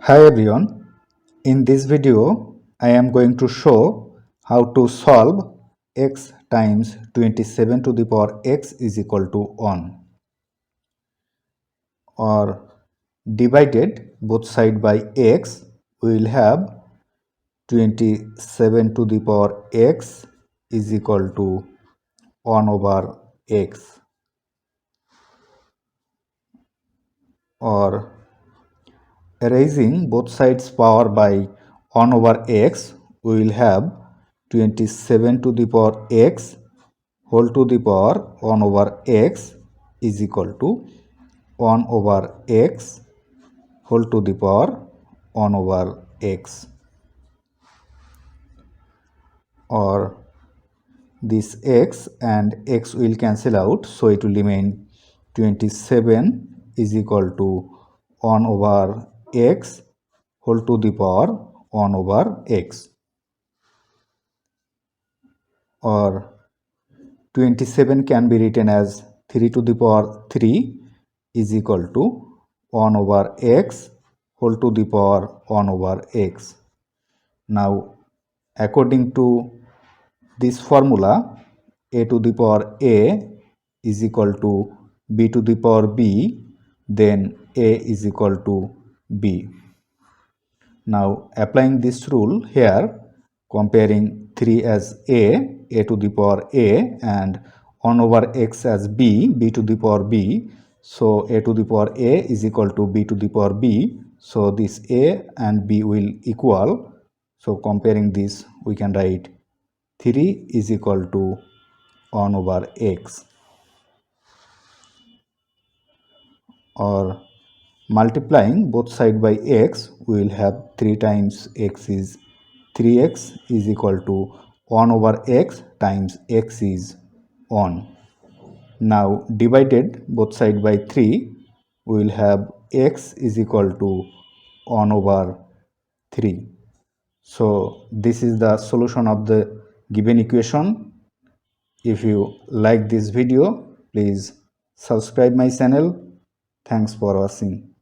Hi everyone, in this video I am going to show how to solve x times 27 to the power x is equal to 1 or divided both side by x we will have 27 to the power x is equal to 1 over x or erasing both sides power by 1 over x, we will have 27 to the power x whole to the power 1 over x is equal to 1 over x whole to the power 1 over x, or this x and x will cancel out, so it will remain 27 is equal to 1 over x whole to the power 1 over x, or 27 can be written as 3 to the power 3 is equal to 1 over x whole to the power 1 over x. Now, according to this formula, a to the power a is equal to b to the power b, then a is equal to b. Now, applying this rule here, comparing 3 as a to the power a, and 1 over x as b to the power b. So, a to the power a is equal to b to the power b. So, this a and b will equal. So, comparing this, we can write 3 is equal to 1 over x, or multiplying both side by x, we will have 3 times x is 3x is equal to 1 over x times x is 1. Now divided both side by 3, we will have x is equal to 1 over 3. So this is the solution of the given equation. If you like this video, please subscribe my channel. Thanks for watching.